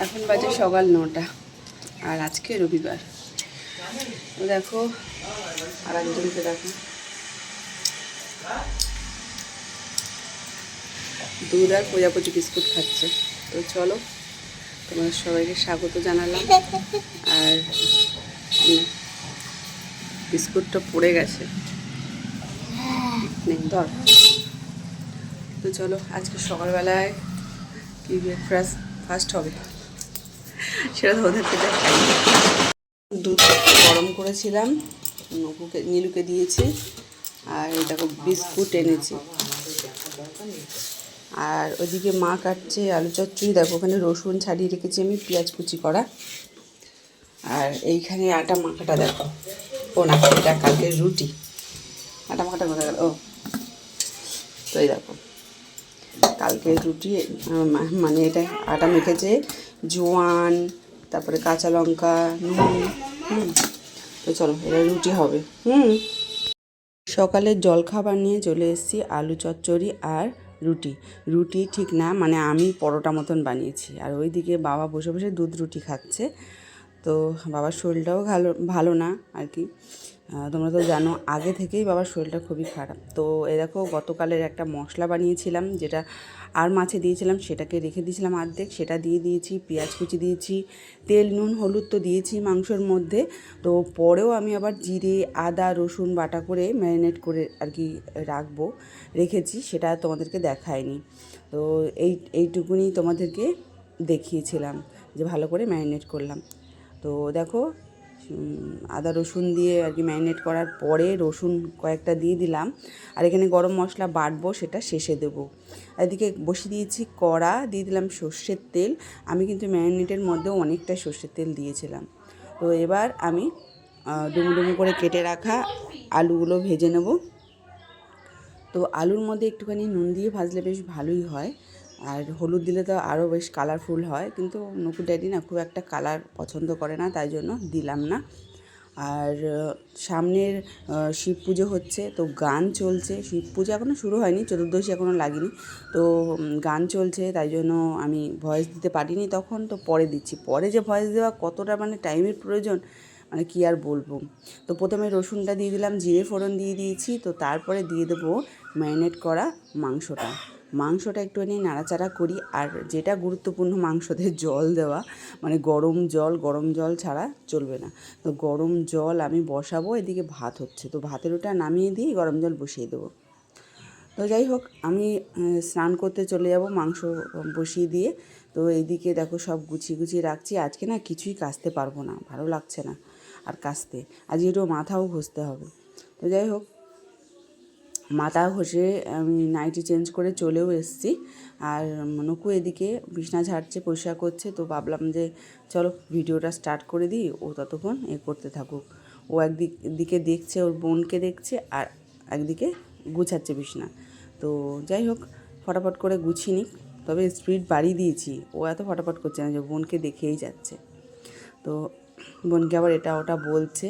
এখন বাজে সকাল 9টা আর আজকে রবিবার। দেখো আর একজনকে দেখো দুধ আর প্রজাপতি বিস্কুট খাচ্ছে। তো চলো তোমাদের সবাইকে স্বাগত জানালাম। আর বিস্কুটটা পড়ে গেছে, ধর। তো চলো আজকে সকালবেলায় কি ব্রেকফাস্ট ফার্স্ট হবে সেটা তো ওদেরকে দেখাই। দুধ গরম করেছিলাম, নীলুকে দিয়েছি। আর দেখো বিস্কুট এনেছি। আর ওইদিকে মা কাটছে আলু চচ্চড়ি। দেখো ওখানে রসুন ছাড়িয়ে রেখেছি আমি, পেঁয়াজ কুচি করা। আর এইখানে আটা মাখাটা দেখো। ও না, এটা কালকের রুটি। আটা মাখাটা কোথায় গেল? ও তো এই দেখো কালকের রুটি, মানে এটা আটা মেখেছে জোয়ান, তারপরে কাঁচা লঙ্কা, নুন। তো চলো এটা রুটি হবে। সকালের জলখাবার নিয়ে চলে এসেছি আলু চচ্চড়ি আর রুটি। রুটি ঠিক না, মানে আমি পরোটা মতন বানিয়েছি। আর ওইদিকে বাবা বসে বসে দুধ রুটি খাচ্ছে। তো বাবার শরীরটাও ভালো না আর কি। তোমরা তো জানো আগে থেকেই বাবার শরীরটা খুবই খারাপ। তো এ দেখো গতকালের একটা মশলা বানিয়েছিলাম, যেটা আর মাছে দিয়েছিলাম, সেটাকে রেখে দিয়েছিলাম অর্ধেক, সেটা দিয়ে দিয়েছি। পেঁয়াজ কুচি দিয়েছি, তেল নুন হলুদ তো দিয়েছি মাংসর মধ্যে। তো পরেও আমি আবার জিরে আদা রসুন বাটা করে ম্যারিনেট করে আর কি রেখেছি, সেটা তোমাদেরকে দেখায়নি। তো এইটুকুনি তোমাদেরকে দেখিয়েছিলাম যে ভালো করে ম্যারিনেট করলাম। তো দেখো আদা রসুন দিয়ে আর কি ম্যারিনেট করার পরে রসুন কয়েকটা দিয়ে দিলাম। আর এখানে গরম মশলা বাটবো, সেটা শেষে দেবো। এদিকে বসিয়ে দিয়েছি কড়া, দিয়ে দিলাম সর্ষের তেল। আমি কিন্তু ম্যারিনেটের মধ্যেও অনেকটা সর্ষের তেল দিয়েছিলাম। তো এবার আমি ডুমো ডুমো করে কেটে রাখা আলুগুলো ভেজে নেব। তো আলুর মধ্যে একটুখানি নুন দিয়ে ভাজলে বেশ ভালোই হয়। আর হলুদ দিলে তো আরও বেশ কালারফুল হয়, কিন্তু নকুর ড্যাডি না খুব একটা কালার পছন্দ করে না, তাই জন্য দিলাম না। আর সামনের শিব পুজো হচ্ছে, তো গান চলছে। শিব পুজো এখনও শুরু হয়নি, চতুর্দশী এখনও লাগেনি। তো গান চলছে, তাই জন্য আমি ভয়েস দিতে পারিনি তখন। তো পরে দিচ্ছি। পরে যে ভয়েস দেওয়া কতটা মানে টাইমের প্রয়োজন, মানে কী আর বলবো। তো প্রথমে রসুনটা দিয়ে দিলাম, জিরে ফোড়ন দিয়ে দিয়েছি। তো তারপরে দিয়ে দেবো ম্যারিনেট করা মাংসটা একটুখানি নাড়াচাড়া করি। আর যেটা গুরুত্বপূর্ণ মাংসতে জল দেওয়া, মানে গরম জল ছাড়া চলবে না। তো গরম জল আমি বসাবো, এদিকে ভাত হচ্ছে। তো ভাতের ওটা নামিয়ে দিয়ে গরম জল বসিয়ে দেবো। তো যাই হোক আমি স্নান করতে চলে যাব মাংস বসিয়ে দিয়ে। তো এইদিকে দেখো সব গুছিয়ে রাখছি। আজকে না কিছুই কাচতে পারবো না, ভালো লাগছে না আর কাচতে। আজকে একটু মাথাও ঘষতে হবে। তো যাই হোক মাথা ঘষে আমি নাইটি চেঞ্জ করে চলেও এসেছি। আর নকু এদিকে বিছনা ঝাড়ছে, পরিষ্কার করছে। তো ভাবলাম যে চলো ভিডিওটা স্টার্ট করে দিই, ও ততক্ষণ করতে থাকুক। ও একদিকে দেখছে, ওর বোনকে দেখছে, আর একদিকে গুছাচ্ছে বিছনা। তো যাই হোক ফটাফট করে গুছিয়ে নিক। তবে স্পিড বাড়িয়ে দিয়েছি, ও এত ফটাফট করছে না, যে বোনকে দেখেই যাচ্ছে। তো বোনকে আবার এটা ওটা বলছে।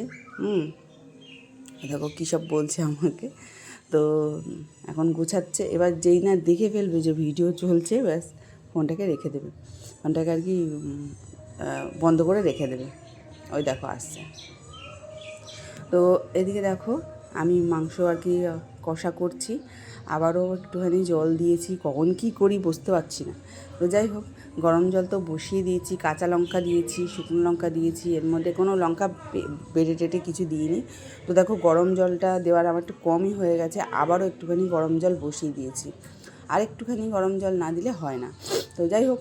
দেখো কী সব বলছে আমাকে। তো এখন গুছাচ্ছে। এবার যেই না দেখে ফেলবে যে ভিডিও চলছে, ব্যাস ফোনটাকে রেখে দেবে, ফোনটাকে আর কি বন্ধ করে রেখে দেবে। ওই দেখো আসছে। তো এদিকে দেখো আমি মাংস আর কি কষা করছি। আবারও একটুখানি জল দিয়েছি, কখন কী করি বুঝতে পারছি না। তো যাই হোক গরম জল তো বসিয়ে দিয়েছি, কাঁচা লঙ্কা দিয়েছি, শুকনো লঙ্কা দিয়েছি, এর মধ্যে কোনো লঙ্কা বেটে টেটে কিছু দিইনি। তো দেখো গরম জলটা দেওয়ার আমার একটু কমই হয়ে গেছে, আবারও একটুখানি গরম জল বসিয়ে দিয়েছি। আর একটুখানি গরম জল না দিলে হয় না। তো যাই হোক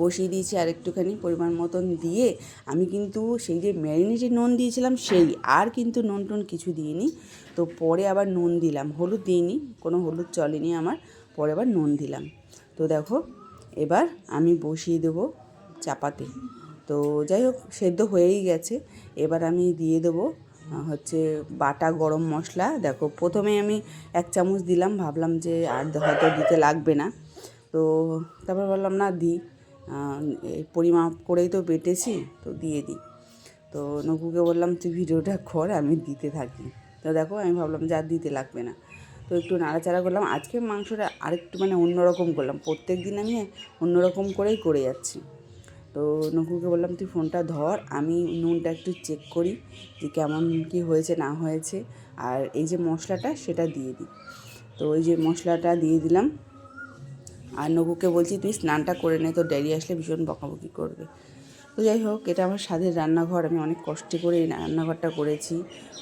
বসিয়ে দিয়েছি আর একটুখানি পরিমাণ মতন দিয়ে। আমি কিন্তু সেই যে ম্যারিনেটে নুন দিয়েছিলাম সেই, আর কিন্তু নুন টুন কিছু দিইনি। তো পরে আবার নুন দিলাম, হলুদ দিইনি, কোনো হলুদ চলেনি আমার, পরে আবার নুন দিলাম। তো দেখো এবার আমি বসিয়ে দেবো চাপাতে। তো যাই হোক সেদ্ধ হয়েই গেছে। এবার আমি দিয়ে দেবো হচ্ছে বাটা গরম মশলা। দেখো প্রথমে আমি 1 চামচ দিলাম, ভাবলাম যে আর হয়তো দিতে লাগবে না। তো তারপর বললাম না দিই, পরিমাপ করেই তো বেটেছি, তো দিয়ে দিই। তো নকুকে বললাম তুই ভিডিওটা কর, আমি দিতে থাকি। তো দেখো আমি ভাবলাম যে আর দিতে লাগবে না। তো একটু নাড়াচাড়া করলাম। আজকে মাংসটা আরেকটু মানে অন্যরকম করলাম, প্রত্যেক দিন আমি অন্যরকম করেই করে যাচ্ছি। তো নকুকে বললাম তুই ফোনটা ধর, আমি নুনটা একটু চেক করি যে কেমন কি হয়েছে না হয়েছে, আর এই যে মশলাটা সেটা দিয়ে দিই। তো ওই যে মশলাটা দিয়ে দিলাম, আর নকুকে বলছি তুই স্নানটা করে নে, তোর ড্যাডি আসলে ভীষণ বকাবকি করবে। তো যাই হোক, এটা আমার স্বাদের রান্নাঘর, আমি অনেক কষ্ট করে এই রান্নাঘরটা করেছি,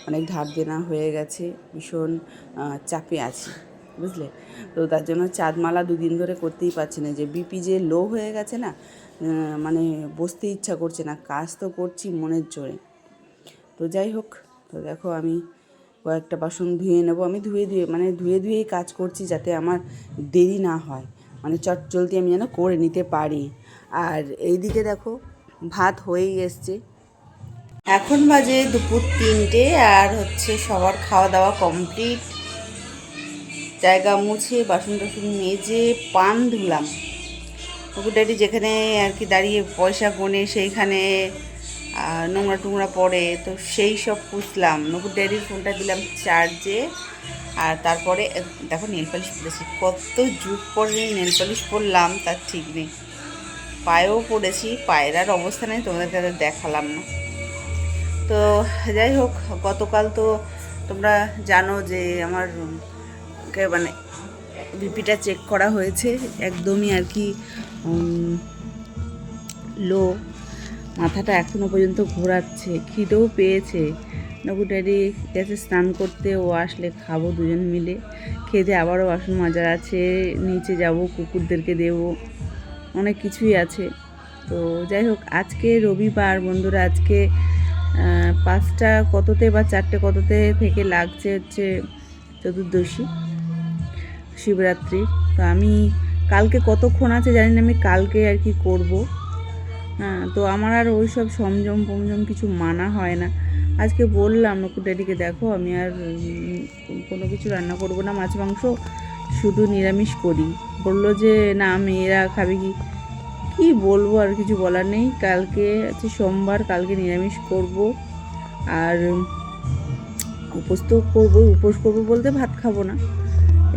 অনেক ধার দেনা হয়ে গেছে, ভীষণ চাপে আছি, বুঝলে। তো তার জন্য চাঁদমালা 2 দিন ধরে করতেই পারছি না, যে বিপি যে লো হয়ে গেছে না, মানে বসতে ইচ্ছা করছে না, কাজ তো করছি মনের জোরে। তো যাই হোক, তো দেখো আমি কয়েকটা বাসন ধুয়ে নেবো, আমি ধুয়ে ধুয়েই কাজ করছি যাতে আমার দেরি না হয়, মানে চট জলদি আমি যেন করে নিতে পারি। আর এইদিকে দেখো ভাত হয়েই এসছে, এখন বাজে দুপুর 3টে, আর হচ্ছে সবার খাওয়া দাওয়া কমপ্লিট, জায়গা মুছে বাসন টাসন মেজে পান ধুলাম। নকুর ড্যাডি যেখানে আর কি দাঁড়িয়ে পয়সা গোনে সেইখানে নোংরা টোংরা পড়ে, তো সেই সব পুষলাম। নকুর ড্যাডির ফোনটা দিলাম চার্জে, আর তারপরে দেখো নেল পালিশ পরেছি, কত যুগ পরে নেল পালিশ পরলাম তার ঠিক নেই, পায়েও পড়েছি, পায়ের আর অবস্থা নেই, তোমাদেরকে দেখালাম না। তো যাই হোক, গতকাল তো তোমরা জানো যে আমার মানে বিপিটা চেক করা হয়েছে, একদমই আর কি লো, মাথাটা এখনও পর্যন্ত ঘোরাচ্ছে, খিদেও পেয়েছে। নকু ড্যাডি গেছে স্নান করতে, ও আসলে খাবো দুজন মিলে, খেতে আবারও বাসন মাজার আছে, নিচে যাব, কুকুরদেরকে দেবো, অনেক কিছুই আছে। তো যাই হোক, আজকে রবিবার বন্ধুরা, আজকে 5টা কততে বা 4টে কততে থেকে লাগছে হচ্ছে চতুর্দশী, শিবরাত্রি। তো আমি কালকে কতক্ষণ আছে জানি না, আমি কালকে আর কি করব। হ্যাঁ, তো আমার আর ওই সব সমজম পমজম কিছু মানা হয় না। আজকে বললাম নকুর ড্যাডিকে, দেখো আমি আর কোনো কিছু রান্না করব না, মাছ মাংস, শুধু নিরামিষ করি। বললো যে না মেয়েরা খাবে কি, কী বলবো, আর কিছু বলার নেই। কালকে আছে সোমবার, কালকে নিরামিষ করব, আর উপোস তো করবো, উপোস করবো বলতে ভাত খাবো না,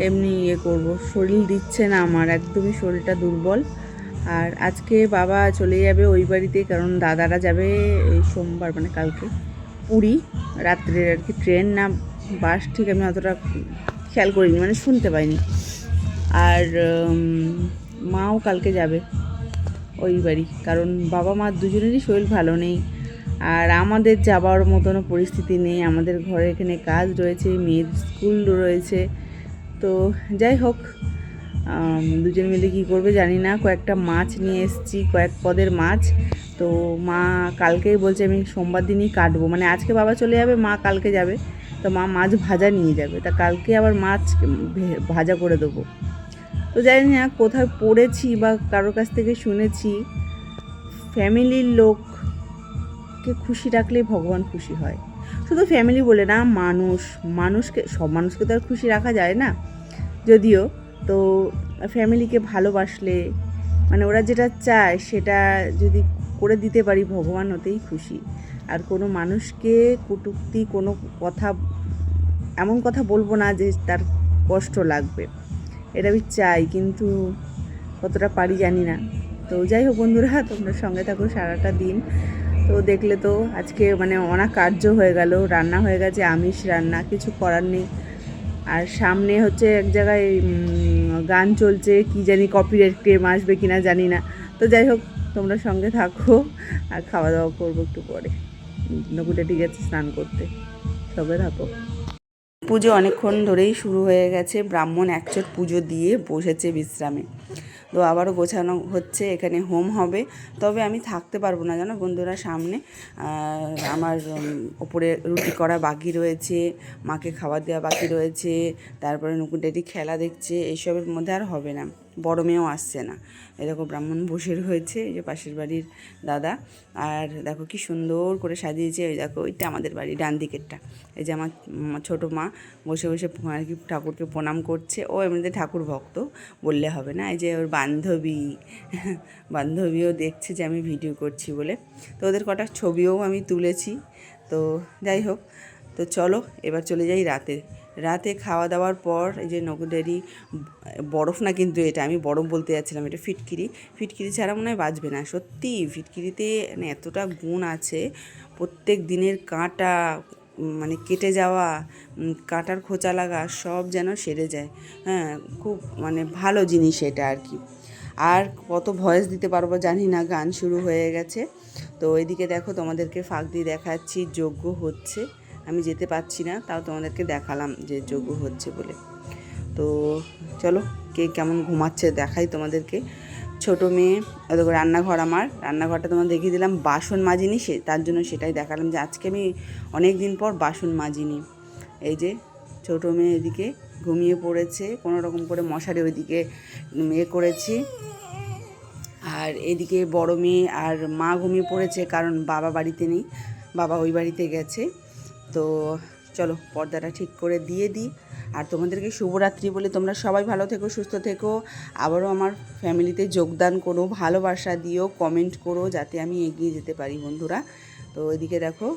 এমনি করব। শরীর দিচ্ছে না আমার, একদমই শরীরটা দুর্বল। আর আজকে বাবা চলে যাবে ওই বাড়িতে, কারণ দাদারা যাবে এই সোমবার মানে কালকে পুরী, রাত্রের আর কি ট্রেন না বাস, ঠিক আমি অতটা খেয়াল করিনি, মানে শুনতে পাইনি। আর মাও কালকে যাবে ওই বাড়ি, কারণ বাবা মা দুজনেরই শরীর ভালো নেই, আর আমাদের যাবার মতনও পরিস্থিতি নেই, আমাদের ঘরে এখানে কাজ রয়েছে, মেয়ের স্কুল রয়েছে। তো যাই হোক, দুজন মিলে কী করবে জানি না। কয়েকটা মাছ নিয়ে এসেছি, কয়েক পদের মাছ, তো মা কালকেই বলছে আমি সোমবার দিনই কাটবো, মানে আজকে বাবা চলে যাবে, মা কালকে যাবে, তো মা মাছ ভাজা নিয়ে যাবে, তা কালকে আবার মাছ ভাজা করে দেবো। তো জানি না কোথায় পড়েছি বা কারোর কাছ থেকে শুনেছি, ফ্যামিলির লোককে খুশি রাখলেই ভগবান খুশি হয়। শুধু ফ্যামিলি বলে না, মানুষকে, সব মানুষকে তো আর খুশি রাখা যায় না যদিও, তো ফ্যামিলিকে ভালোবাসলে, মানে ওরা যেটা চায় সেটা যদি করে দিতে পারি, ভগবান হতেই খুশি। আর কোনো মানুষকে কটূক্তি, কোনো কথা, এমন কথা বলবো না যে তার কষ্ট লাগবে, এটা আমি চাই, কিন্তু কতটা পারি জানি না। তো যাই হোক বন্ধুরা, তোমরা সঙ্গে থাকো সারাটা দিন। তো দেখলে তো আজকে মানে অনেক কার্য হয়ে গেল, রান্না হয়ে গেছে, আমিষ রান্না, কিছু করার নেই। আর সামনে হচ্ছে এক জায়গায় গান চলছে, কি জানি কপিরাইট ক্লেম আসবে কিনা জানি না। তো যাই হোক, তোমরা সঙ্গে থাকো, আর খাওয়া দাওয়া করবো একটু পরে, নকুটা ঠিক আছে স্নান করতে, সঙ্গে থাকো। পুজো অনেকক্ষণ ধরেই শুরু হয়ে গেছে, ব্রাহ্মণ একচোট পুজো দিয়ে বসেছে বিশ্রামে। তো আবারও গোছানো হচ্ছে, এখানে হোম হবে, তবে আমি থাকতে পারবো না জানো বন্ধুরা, সামনে আমার ওপরে রুটি করা বাকি রয়েছে, মাকে খাবার দেওয়া বাকি রয়েছে, তারপরে নকুর ড্যাডি খেলা দেখছে, এইসবের মধ্যে আর হবে না। বড় মেয়েও আসছে না, এরকম ব্রাহ্মণ বসে রয়েছে, এই যে পাশের বাড়ির দাদা। আর দেখো কি সুন্দর করে সাজিয়েছে, ওই দেখো ওইটা আমাদের বাড়ি ডান দিকেরটা, এই যে আমার ছোটো মা বসে বসে আর কি ঠাকুরকে প্রণাম করছে, ও এমনিতে ঠাকুর ভক্ত বললে হবে না। এই যে ওর বান্ধবীও দেখছে যে আমি ভিডিও করছি বলে, তো ওদের কটা ছবিও আমি তুলেছি। তো যাই হোক, তো চলো এবার চলে যাই রাতে খাওয়া দাওয়ার পর এই যে নকুডেরি বরফ না, কিন্তু এটা আমি বরফ বলতে যাচ্ছিলাম, এটা ফিটকিরি। ফিটকিরি ছাড়া মনে হয় বাঁচবে না। সত্যি ফিটকিরিতে মানে এতটা গুণ আছে, প্রত্যেক দিনের কাঁটা মানে কেটে যাওয়া, কাঁটার খোঁচা লাগা সব যেন সেরে যায়। হ্যাঁ, খুব মানে ভালো জিনিস এটা আর কি। আর কত ভয়েস দিতে পারবো জানি না, গান শুরু হয়ে গেছে। তো এদিকে দেখো, তোমাদেরকে ফাঁক দিয়ে দেখাচ্ছি যজ্ঞ হচ্ছে। আমি যেতে পারছি না, তাও তোমাদেরকে দেখালাম যে যজ্ঞ হচ্ছে বলে। তো চলো, কে কেমন ঘুমাচ্ছে দেখাই তোমাদেরকে। ছোটো মেয়ে ওদের রান্নাঘর, আমার রান্নাঘরটা তোমার দেখিয়ে দিলাম। বাসন মাজিনি, তার জন্য সেটাই দেখালাম যে আজকে আমি অনেক দিন পর বাসন মাজিনি। এই যে ছোটো মেয়ে এদিকে ঘুমিয়ে পড়েছে, কোনো রকম করে মশারি ওইদিকে করেছি। আর এদিকে বড় মেয়ে আর মা ঘুমিয়ে পড়েছে, কারণ বাবা বাড়িতে নেই, বাবা ওই বাড়িতে গেছে। তো চলো পর্দাটা ঠিক করে দিয়ে দিই। আর তোমাদেরকে শুভরাত্রি বলে, তোমরা সবাই ভালো থেকো, সুস্থ থেকো। আবারও আমার ফ্যামিলিতে যোগদান করো, ভালোবাসা দিও, কমেন্ট করো, যাতে আমি এগিয়ে যেতে পারি বন্ধুরা। তো এদিকে দেখো